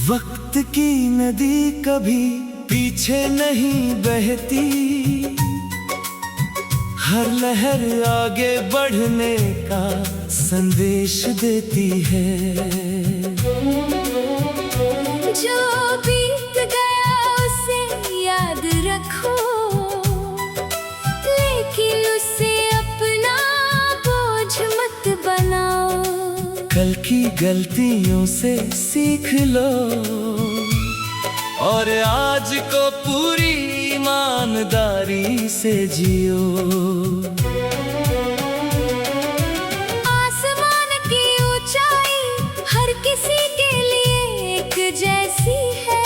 वक्त की नदी कभी पीछे नहीं बहती, हर लहर आगे बढ़ने का संदेश देती है। जो बीत गया उसे याद रखो, लेकिन उसे अपना बोझ मत बनाओ। कल की गलतियों से सीख लो और आज को पूरी ईमानदारी से जियो। आसमान की ऊंचाई हर किसी के लिए एक जैसी है,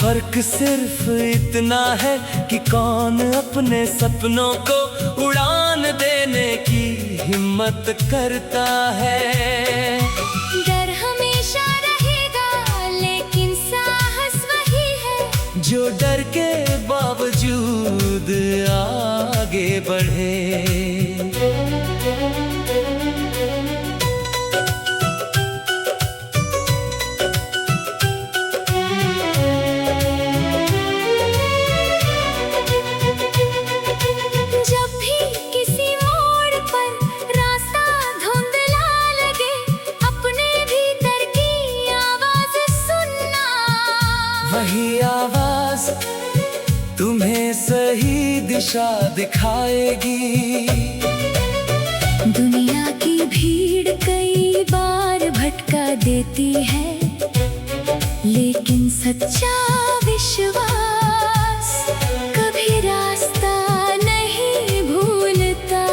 फर्क सिर्फ इतना है कि कौन अपने सपनों को उड़ान देने की हिम्मत करता है। डर हमेशा रहेगा लेकिन साहस वही है जो डर के बावजूद आगे बढ़े। वही आवाज तुम्हें सही दिशा दिखाएगी। दुनिया की भीड़ कई बार भटका देती है, लेकिन सच्चा विश्वास कभी रास्ता नहीं भूलता।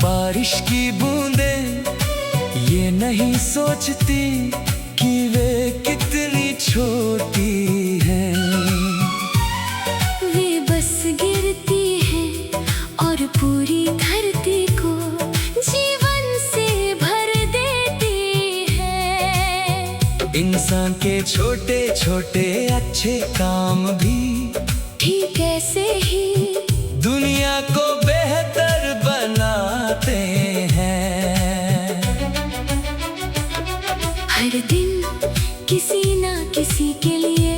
बारिश की बूंदें ये नहीं सोचती कि वे कितनी छोटी हैं। वे बस गिरती हैं और पूरी धरती को जीवन से भर देती हैं। इंसान के छोटे छोटे अच्छे काम भी ठीक ऐसे ही दुनिया को बेहतर बनाते हैं। हर दिन किसी ना किसी के लिए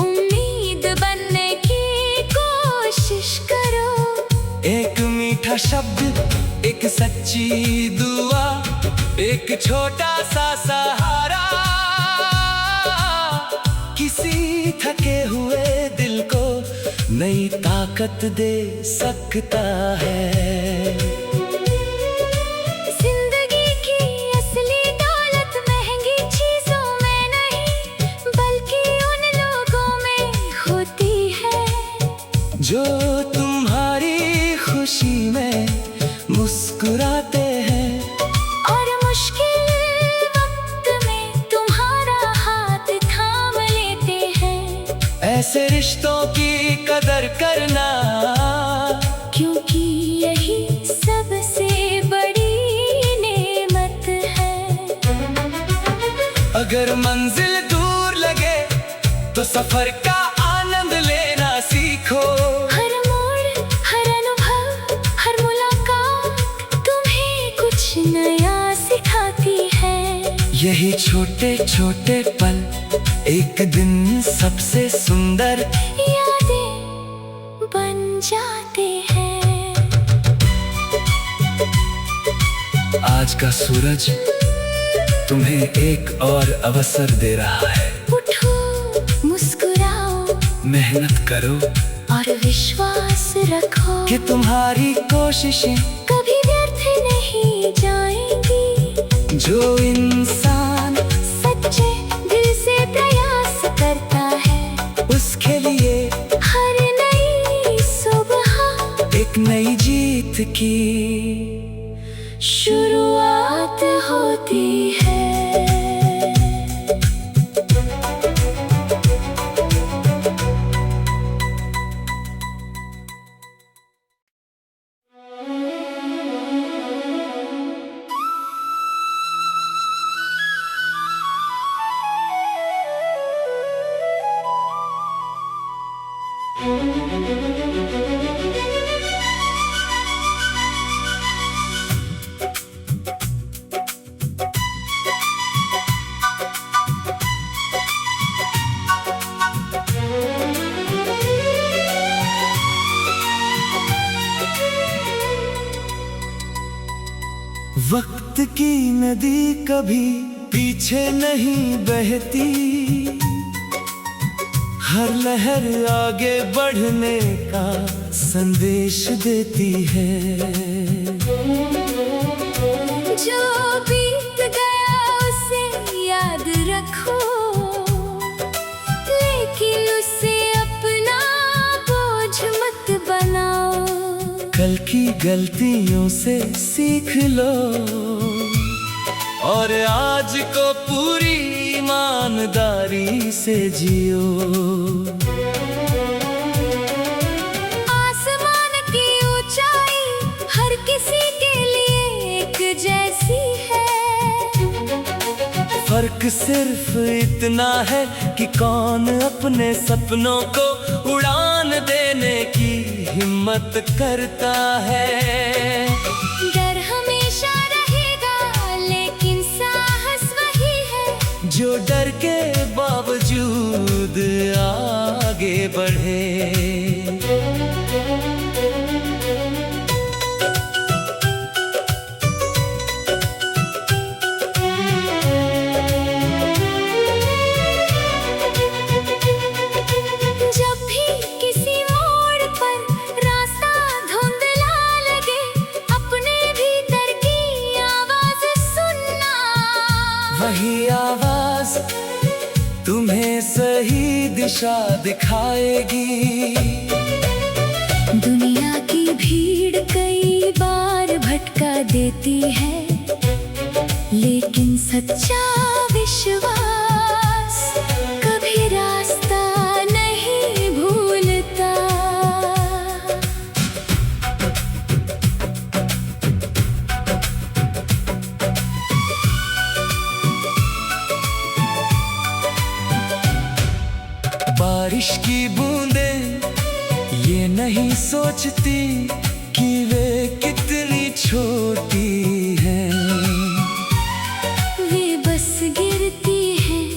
उम्मीद बनने की कोशिश करो। एक मीठा शब्द, एक सच्ची दुआ, एक छोटा सा सहारा किसी थके हुए दिल को नई ताकत दे सकता है। जिंदगी की असली दौलत महंगी चीजों में नहीं, बल्कि उन लोगों में होती है जो तुम्हारी खुशी में मुस्कुराते हैं और मुश्किल वक्त में तुम्हारा हाथ थाम लेते हैं। ऐसे रिश्तों की कदर करना, क्योंकि यही सबसे बड़ी नेमत है। अगर मंजिल दूर लगे तो सफर का आनंद लेना सीखो। हर मोड़, हर अनुभव, हर मुलाकात तुम्हें कुछ नया सिखाती है। यही छोटे छोटे पल एक दिन सबसे सुंदर यादें बन जाते हैं। आज का सूरज तुम्हें एक और अवसर दे रहा है। उठो, मुस्कुराओ, मेहनत करो और विश्वास रखो कि तुम्हारी कोशिशें कभी व्यर्थ नहीं जाएंगी। जो इंसान सच्चे दिल से प्रयास करता है, उसके लिए हर नई सुबह एक नई जीत की शुरुआत होती है। वक्त की नदी कभी पीछे नहीं बहती, हर लहर आगे बढ़ने का संदेश देती है। जो बीत गया उसे याद रखो, लेकिन उसे अपना बोझ मत बनाओ। कल की गलतियों से सीख लो और आज को पूरी ईमानदारी से जियो। आसमान की ऊंचाई हर किसी के लिए एक जैसी है, फर्क सिर्फ इतना है कि कौन अपने सपनों को उड़ान देने की हिम्मत करता है। डर हमेशा रहेगा लेकिन साहस वही है, जो डर के बावजूद आगे बढ़े। जब भी किसी मोड़ पर रास्ता धुंधला लगे, अपने भीतर की आवाज सुनना। वही आवाज तुम्हें सही दिशा दिखाएगी। दुनिया की भीड़ कई बार भटका देती है, लेकिन सच्चा विश्वास कभी रास्ता नहीं भूलता। बारिश की बूंदें ये नहीं सोचती कि वे कितनी छोटी हैं। वे बस गिरती हैं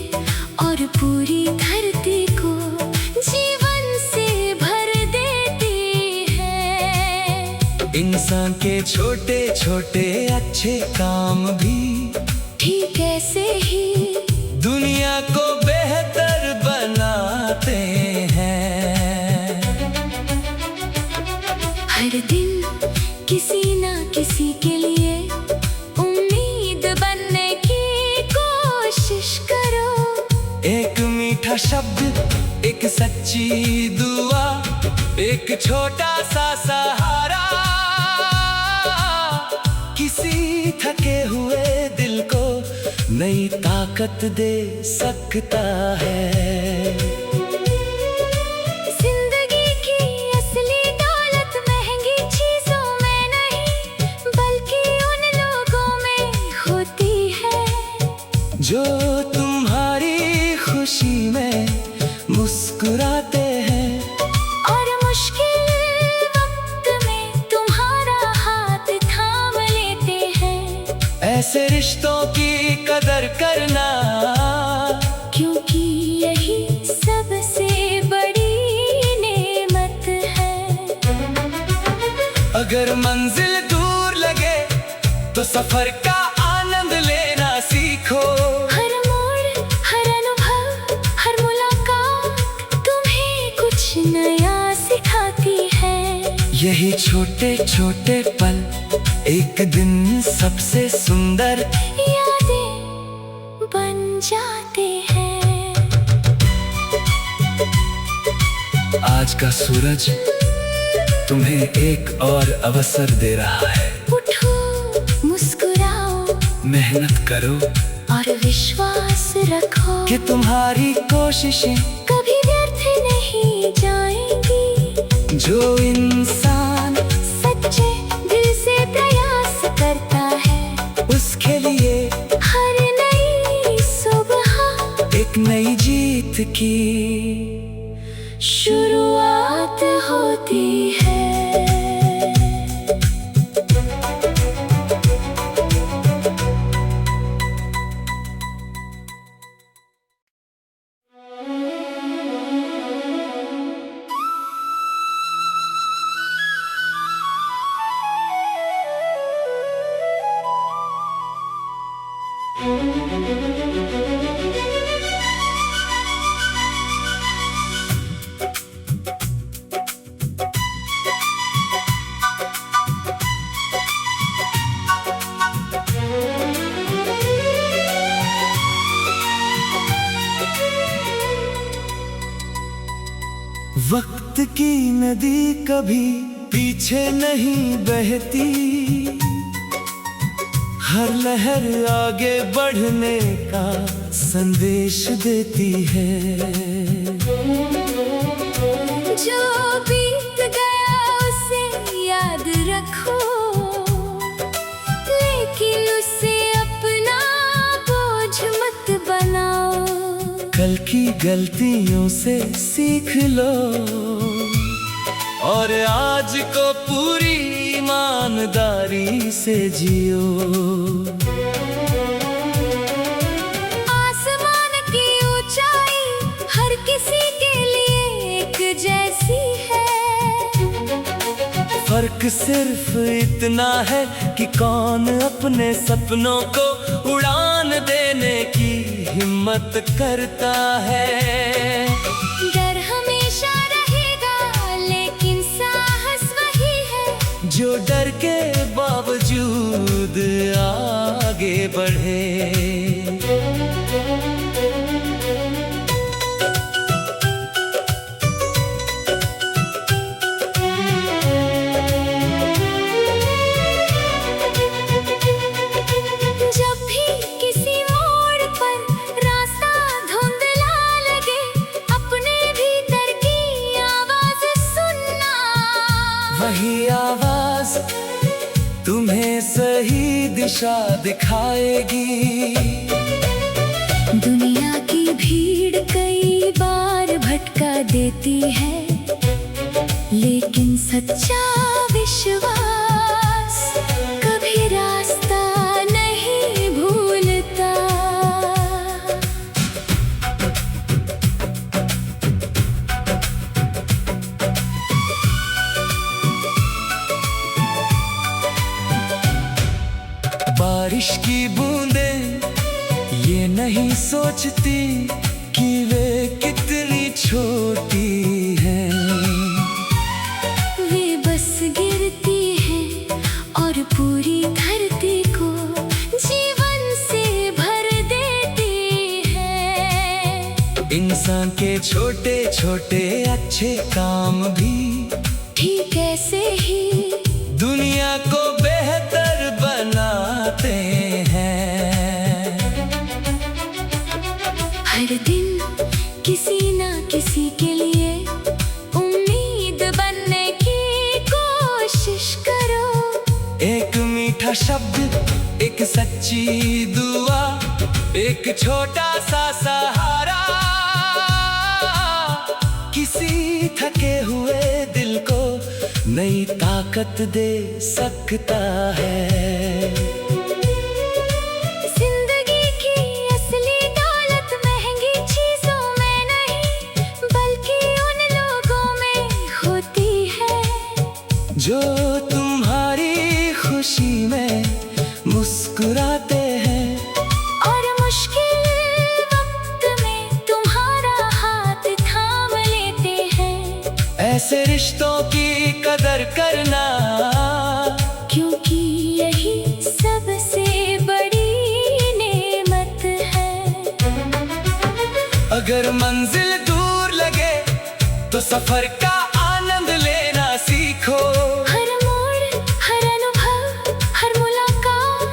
और पूरी धरती को जीवन से भर देती हैं। इंसान के छोटे छोटे अच्छे काम भी ठीक ऐसे ही दुनिया को बेहतर बनाते हैं। हर दिन किसी ना किसी के लिए उम्मीद बनने की कोशिश करो। एक मीठा शब्द, एक सच्ची दुआ, एक छोटा सा सहारा किसी थके हुए दिल को नई ताकत दे सकता है। जिंदगी की असली दौलत महंगी चीजों में नहीं, बल्कि उन लोगों में होती है जो तुम्हारी खुशी में मुस्कुराते हैं और मुश्किल वक्त में तुम्हारा हाथ थाम लेते हैं। ऐसे रिश्तों की कदर करना, क्योंकि यही सबसे बड़ी नेमत है। अगर मंजिल दूर लगे तो सफर का आनंद लेना सीखो। हर मोड़, हर अनुभव, हर मुलाकात तुम्हें कुछ नया सिखाती है। यही छोटे छोटे पल एक दिन सबसे सुंदर यादें बन जाते हैं। आज का सूरज तुम्हें एक और अवसर दे रहा है। उठो, मुस्कुराओ, मेहनत करो और विश्वास रखो कि तुम्हारी कोशिशें कभी व्यर्थ नहीं जाएंगी। जो इंसान सच्चे दिल से प्रयास करता है, उसके लिए हर नई सुबह एक नई जीत की शुरुआत होती है। वक्त की नदी कभी पीछे नहीं बहती, हर लहर आगे बढ़ने का संदेश देती है। जो बीत गया उसे याद रखो, लेकिन उसे अपना बोझ मत बनाओ। कल की गलतियों से सीख लो और आज को पूरी ईमानदारी से जियो। आसमान की ऊंचाई हर किसी के लिए एक जैसी है, फर्क सिर्फ इतना है कि कौन अपने सपनों को उड़ान देने की हिम्मत करता है। डर हमेशा रहेगा लेकिन साहस वही है, जो डर के बावजूद आगे बढ़े। जब भी किसी मोड़ पर रास्ता धुंधला लगे, अपने भीतर की आवाज सुनना। वही आवाज तुम्हें सही दिशा दिखाएगी। दुनिया की भीड़ कई बार भटका देती है, लेकिन सच्चा विश्वास कभी रास्ता नहीं भूलता। बारिश की बूंदें ये नहीं सोचती कि वे कितनी छोटी हैं। वे बस गिरती हैं और पूरी धरती को जीवन से भर देती हैं। इंसान के छोटे छोटे अच्छे काम भी ठीक ऐसे ही दुनिया को बेहतर बनाते हैं। हर दिन किसी ना किसी के लिए उम्मीद बनने की कोशिश करो। एक मीठा शब्द, एक सच्ची दुआ, एक छोटा सा सहारा किसी थके हुए दिल को नई ताकत दे सकता है। जिंदगी की असली दौलत महंगी चीजों में नहीं, बल्कि उन लोगों में होती है जो तुम्हारी खुशी में मुस्कुराते हैं और मुश्किल वक्त में तुम्हारा हाथ थाम लेते हैं। ऐसे रिश्तों की कदर करना, क्योंकि यही सबसे बड़ी नेमत है। अगर मंजिल दूर लगे तो सफर का आनंद लेना सीखो। हर मोड़, हर अनुभव, हर मुलाकात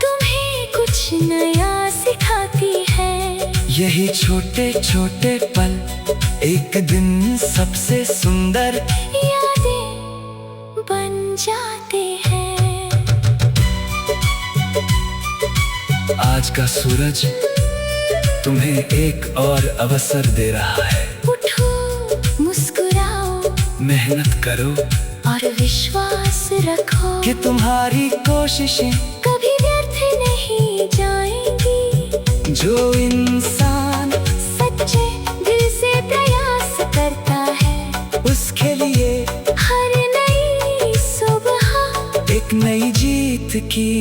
तुम्हें कुछ नया सिखाती है। यही छोटे छोटे पल एक दिन सबसे सुंदर यादें बन जाते हैं। आज का सूरज तुम्हें एक और अवसर दे रहा है। उठो, मुस्कुराओ, मेहनत करो और विश्वास रखो कि तुम्हारी कोशिशें कभी व्यर्थ नहीं जाएंगी। जो इंसान सच्चे दिल से प्रयास करता है, उसके लिए हर नई सुबह एक नई जीत की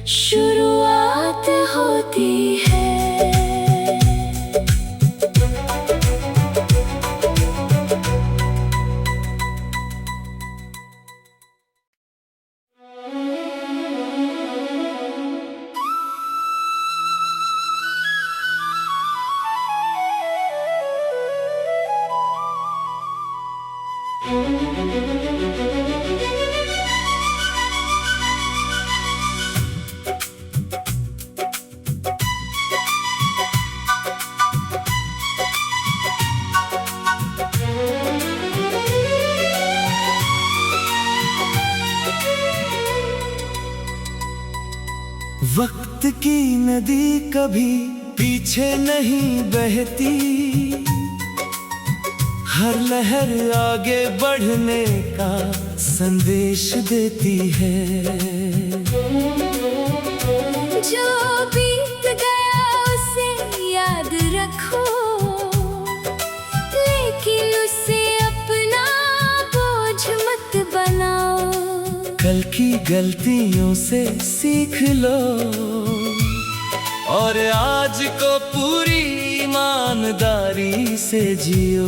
शुरुआत होती है। नदी कभी पीछे नहीं बहती, हर लहर आगे बढ़ने का संदेश देती है। जो बीत गया उसे याद रखो, लेकिन उसे अपना बोझ मत बनाओ। कल की गलतियों से सीख लो और आज को पूरी ईमानदारी से जियो।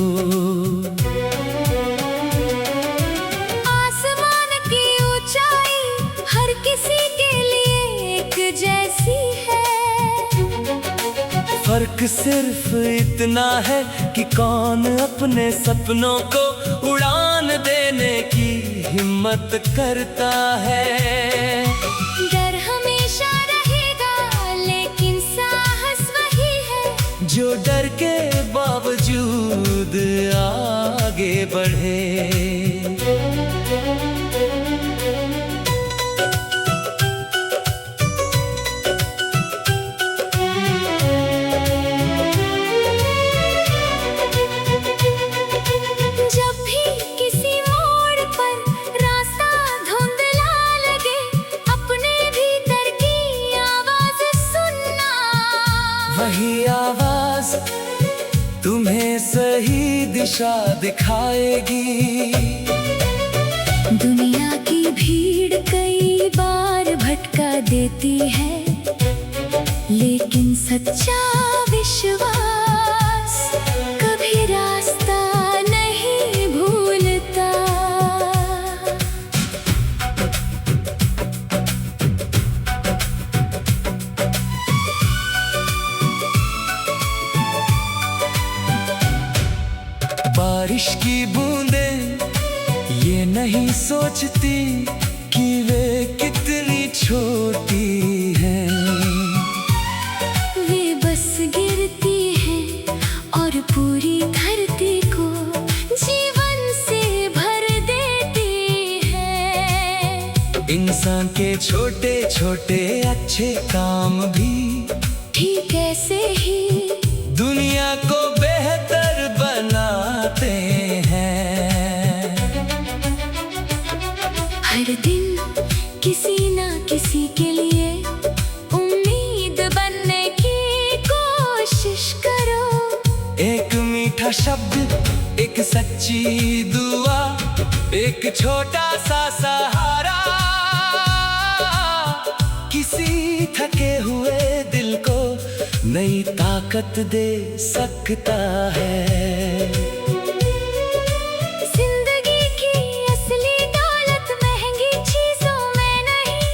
आसमान की ऊंचाई हर किसी के लिए एक जैसी है, फर्क सिर्फ इतना है कि कौन अपने सपनों को उड़ान देने की हिम्मत करता है। डर हमेशा रहेगा लेकिन साहस वही है, जो डर के बावजूद आगे बढ़े। जब भी किसी मोड़ पर रास्ता धुंधला लगे, अपने भीतर की आवाज सुनना। वही आवाज तुम्हें सही दिशा दिखाएगी। दुनिया की भीड़ कई बार भटका देती है, लेकिन सच्चा विश्वास कभी रास्ता नहीं भूलता। बारिश की बूंदें ये नहीं सोचती कि वे कितनी छोटी हैं। वे बस गिरती हैं और पूरी धरती को जीवन से भर देती हैं। इंसान के छोटे छोटे अच्छे काम भी ठीक ऐसे ही दुनिया को बेहतर बनाते हैं। हर दिन किसी ना किसी के लिए उम्मीद बनने की कोशिश करो। एक मीठा शब्द, एक सच्ची दुआ, एक छोटा सा सहारा किसी थके हुए दिल को नई ताकत दे सकता है। जिंदगी की असली दौलत महंगी चीजों में नहीं,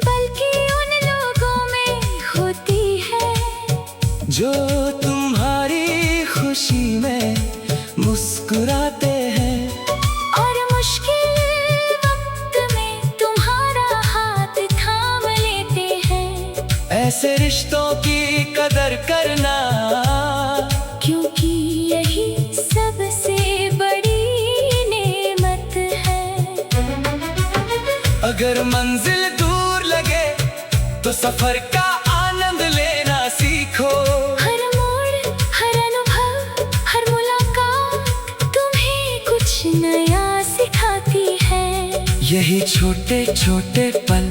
बल्कि उन लोगों में होती है जो तुम्हारी खुशी में मुस्कुराते हैं और मुश्किल वक्त में तुम्हारा हाथ थाम लेते हैं। ऐसे रिश्तों की कदर करना, क्योंकि यही सबसे बड़ी नेमत है। अगर मंजिल दूर लगे तो सफर का आनंद लेना सीखो। हर मोड़, हर अनुभव, हर मुलाकात तुम्हें कुछ नया सिखाती है। यही छोटे छोटे पल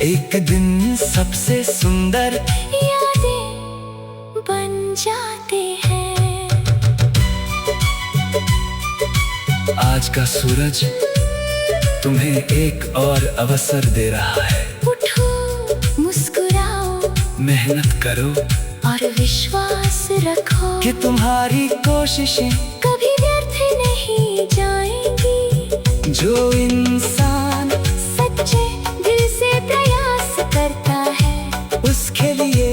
एक दिन सबसे सुंदर यादें बन जाते हैं। आज का सूरज तुम्हें एक और अवसर दे रहा है। उठो, मुस्कुराओ, मेहनत करो और विश्वास रखो कि तुम्हारी कोशिशें कभी व्यर्थ नहीं जाएंगी। जो इंसान सच्चे दिल से प्रयास करता है, उसके लिए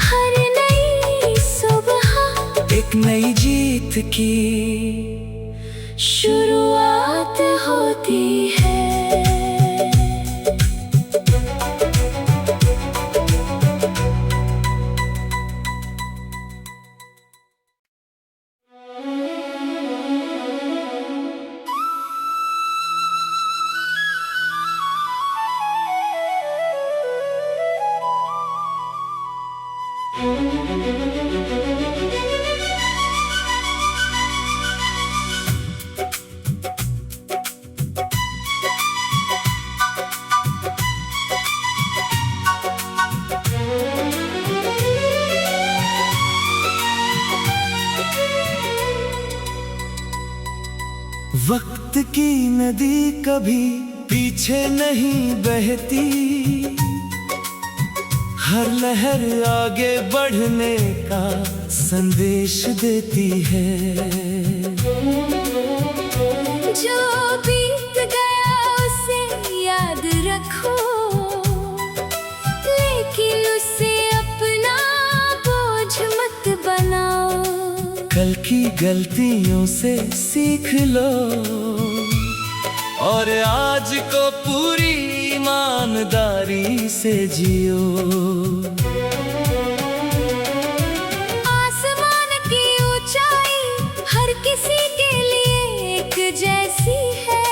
हर नई सुबह एक नई जीत की शुरुआत होती है। वक्त की नदी कभी पीछे नहीं बहती, हर लहर आगे बढ़ने का संदेश देती है। जो बीत गया उसे याद रखो, लेकिन उसे अपना बोझ मत बनाओ। कल की गलतियों से सीख लो और आज को पूरी ईमानदारी से जियो। आसमान की ऊंचाई हर किसी के लिए एक जैसी है,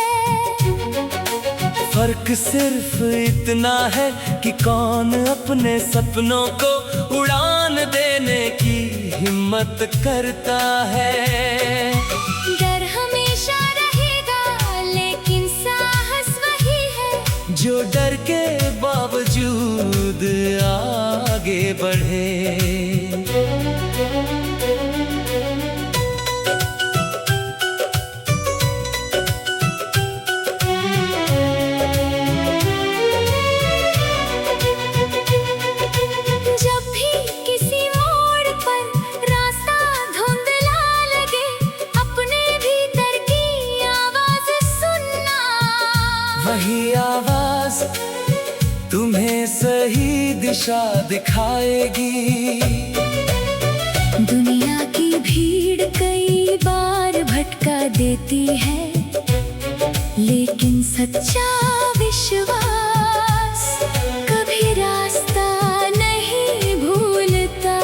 फर्क सिर्फ इतना है कि कौन अपने सपनों को उड़ान देने की हिम्मत करता है। डर हमेशा रहेगा लेकिन साहस वही है, जो डर के बावजूद आगे बढ़े। जब भी किसी मोड़ पर रास्ता धुंधला लगे, अपने भीतर की आवाज सुनना। वही आवाज तुम्हें सही दिशा दिखाएगी। दुनिया की भीड़ कई बार भटका देती है, लेकिन सच्चा विश्वास कभी रास्ता नहीं भूलता।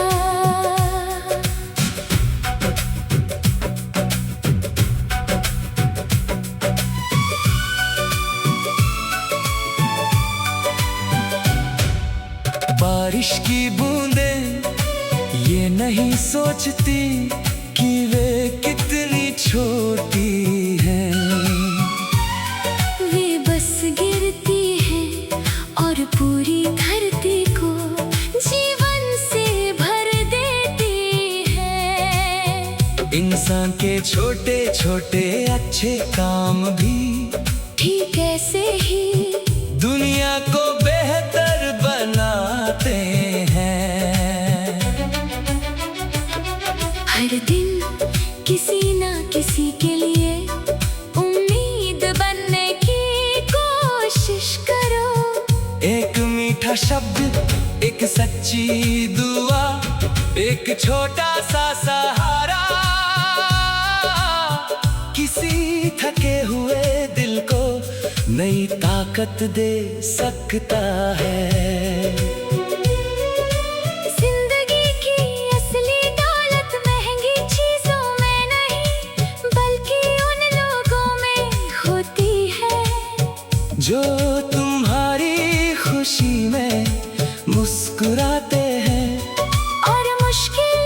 बारिश की बूंदें ये नहीं सोचती कि वे कितनी छोटी हैं। वे बस गिरती हैं और पूरी धरती को जीवन से भर देती हैं। इंसान के छोटे छोटे अच्छे काम भी ठीक ऐसे ही दुनिया को बेहतर बनाते हैं। हर दिन किसी ना किसी के लिए उम्मीद बनने की कोशिश करो। एक मीठा शब्द, एक सच्ची दुआ, एक छोटा सा सहारा किसी थके हुए दिल को नई ताकत दे सकता है। जिंदगी की असली दौलत महंगी चीजों में नहीं, बल्कि उन लोगों में होती है जो तुम्हारी खुशी में मुस्कुराते हैं और मुश्किल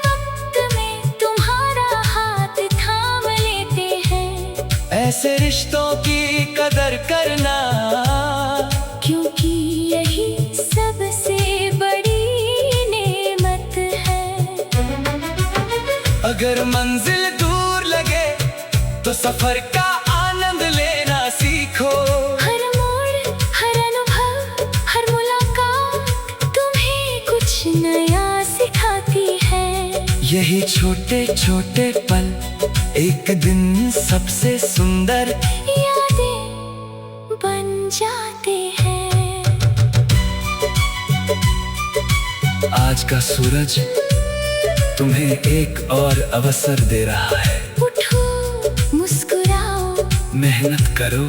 वक्त में तुम्हारा हाथ थाम लेते हैं। ऐसे रिश्तों की कदर करना, क्योंकि यही सबसे बड़ी नेमत है। अगर मंजिल दूर लगे तो सफर का आनंद लेना सीखो। हर मोड़, हर अनुभव, हर मुलाकात तुम्हें कुछ नया सिखाती है। यही छोटे छोटे पल एक दिन सबसे सुंदर यादें बन जाते हैं। आज का सूरज तुम्हें एक और अवसर दे रहा है। उठो, मुस्कुराओ, मेहनत करो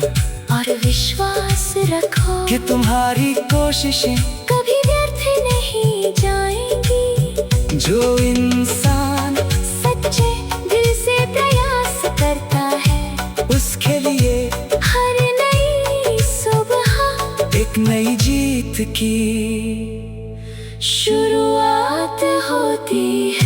और विश्वास रखो कि तुम्हारी कोशिशें कभी व्यर्थ नहीं जाएंगी। जो इंसान सच्चे दिल से प्रयास करता है, उसके लिए हर नई सुबह एक नई जीत की शुरुआत होती है।